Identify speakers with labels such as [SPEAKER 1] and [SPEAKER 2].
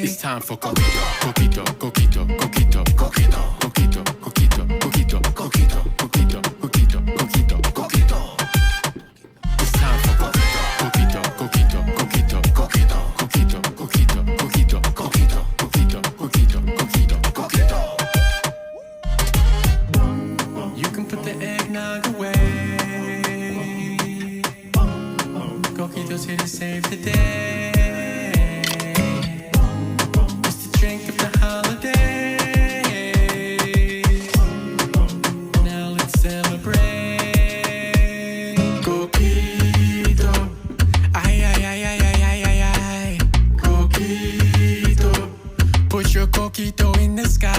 [SPEAKER 1] It's time for coquito, coquito, coquito, coquito, coquito, coquito, coquito, coquito, coquito, coquito, coquito, coquito, coquito. It's time for coquito, coquito, coquito, coquito, coquito, coquito, coquito, coquito, coquito, coquito, coquito, coquito, coquito. You can put the eggnog away. Coquito's here to save the day. It's the drink of the holidays. Now let's celebrate. Coquito. Ay, ay, ay, ay, ay, ay, ay, ay. Coquito. Put your coquito in the sky.